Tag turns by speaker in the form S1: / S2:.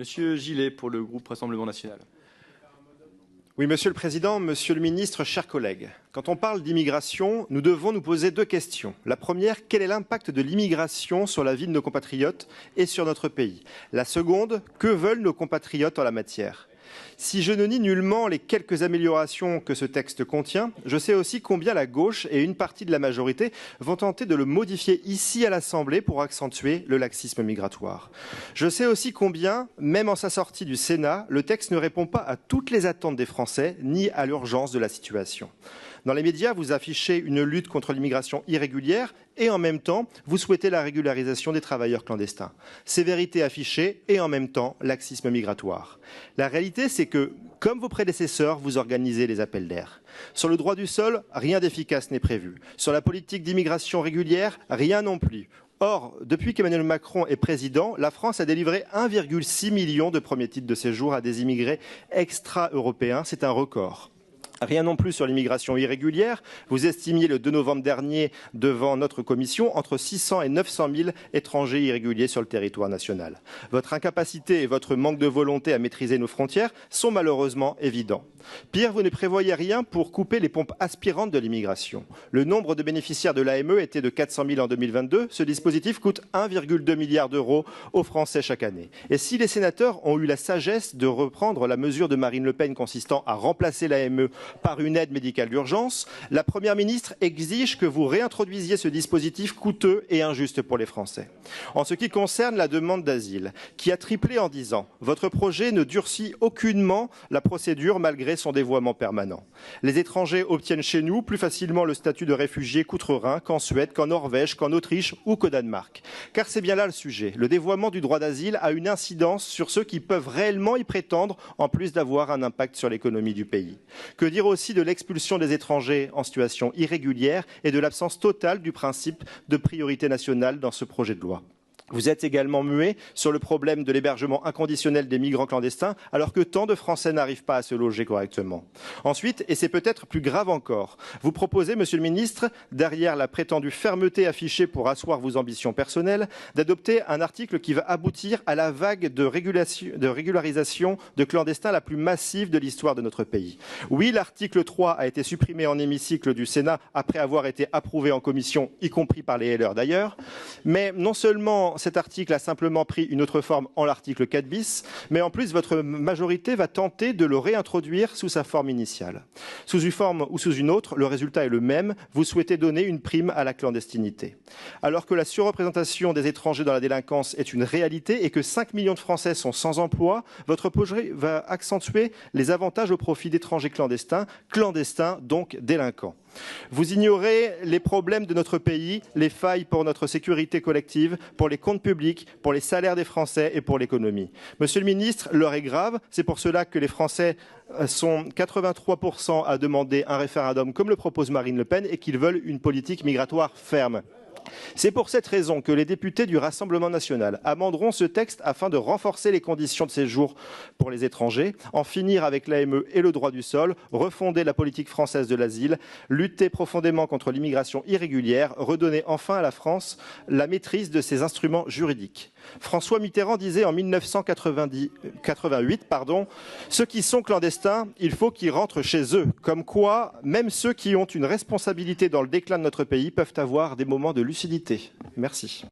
S1: Monsieur Gillet pour le groupe Rassemblement national.
S2: Oui, Monsieur le Président, Monsieur le Ministre, chers collègues. Quand on parle d'immigration, nous devons nous poser deux questions. La première, quel est l'impact de l'immigration sur la vie de nos compatriotes et sur notre pays? La seconde, que veulent nos compatriotes en la matière? Si je ne nie nullement les quelques améliorations que ce texte contient, je sais aussi combien la gauche et une partie de la majorité vont tenter de le modifier ici à l'Assemblée pour accentuer le laxisme migratoire. Je sais aussi combien, même en sa sortie du Sénat, le texte ne répond pas à toutes les attentes des Français ni à l'urgence de la situation. Dans les médias, vous affichez une lutte contre l'immigration irrégulière et en même temps, vous souhaitez la régularisation des travailleurs clandestins. Sévérité affichée et en même temps, laxisme migratoire. La réalité, c'est que, comme vos prédécesseurs, vous organisez les appels d'air. Sur le droit du sol, rien d'efficace n'est prévu. Sur la politique d'immigration régulière, rien non plus. Or, depuis qu'Emmanuel Macron est président, la France a délivré 1,6 million de premiers titres de séjour à des immigrés extra-européens. C'est un record. Rien non plus sur l'immigration irrégulière. Vous estimiez le 2 novembre dernier devant notre commission entre 600 et 900 000 étrangers irréguliers sur le territoire national. Votre incapacité et votre manque de volonté à maîtriser nos frontières sont malheureusement évidents. Pire, vous ne prévoyez rien pour couper les pompes aspirantes de l'immigration. Le nombre de bénéficiaires de l'AME était de 400 000 en 2022. Ce dispositif coûte 1,2 milliard d'euros aux Français chaque année. Et si les sénateurs ont eu la sagesse de reprendre la mesure de Marine Le Pen consistant à remplacer l'AME par une aide médicale d'urgence, la Première ministre exige que vous réintroduisiez ce dispositif coûteux et injuste pour les Français. En ce qui concerne la demande d'asile, qui a triplé en 10 ans, votre projet ne durcit aucunement la procédure malgré son dévoiement permanent. Les étrangers obtiennent chez nous plus facilement le statut de réfugié qu'outre-Rhin, qu'en Suède, qu'en Norvège, qu'en Autriche ou qu'au Danemark. Car c'est bien là le sujet. Le dévoiement du droit d'asile a une incidence sur ceux qui peuvent réellement y prétendre, en plus d'avoir un impact sur l'économie du pays. Que dire aussi de l'expulsion des étrangers en situation irrégulière et de l'absence totale du principe de priorité nationale dans ce projet de loi. Vous êtes également muet sur le problème de l'hébergement inconditionnel des migrants clandestins, alors que tant de Français n'arrivent pas à se loger correctement. Ensuite, et c'est peut-être plus grave encore, vous proposez, Monsieur le Ministre, derrière la prétendue fermeté affichée pour asseoir vos ambitions personnelles, d'adopter un article qui va aboutir à la vague de régularisation de clandestins la plus massive de l'histoire de notre pays. Oui, l'article 3 a été supprimé en hémicycle du Sénat après avoir été approuvé en commission, y compris par les LR d'ailleurs, mais non seulement cet article a simplement pris une autre forme en l'article 4 bis, mais en plus votre majorité va tenter de le réintroduire sous sa forme initiale. Sous une forme ou sous une autre, le résultat est le même, vous souhaitez donner une prime à la clandestinité. Alors que la surreprésentation des étrangers dans la délinquance est une réalité et que 5 millions de Français sont sans emploi, votre projet va accentuer les avantages au profit d'étrangers clandestins, donc délinquants. Vous ignorez les problèmes de notre pays, les failles pour notre sécurité collective, pour les comptes publics, pour les salaires des Français et pour l'économie. Monsieur le ministre, l'heure est grave. C'est pour cela que les Français sont 83% à demander un référendum comme le propose Marine Le Pen et qu'ils veulent une politique migratoire ferme. C'est pour cette raison que les députés du Rassemblement national amenderont ce texte afin de renforcer les conditions de séjour pour les étrangers, en finir avec l'AME et le droit du sol, refonder la politique française de l'asile, lutter profondément contre l'immigration irrégulière, redonner enfin à la France la maîtrise de ses instruments juridiques. François Mitterrand disait en 1988, ceux qui sont clandestins, il faut qu'ils rentrent chez eux. Comme quoi, même ceux qui ont une responsabilité dans le déclin de notre pays peuvent avoir des moments de lucidité. Merci.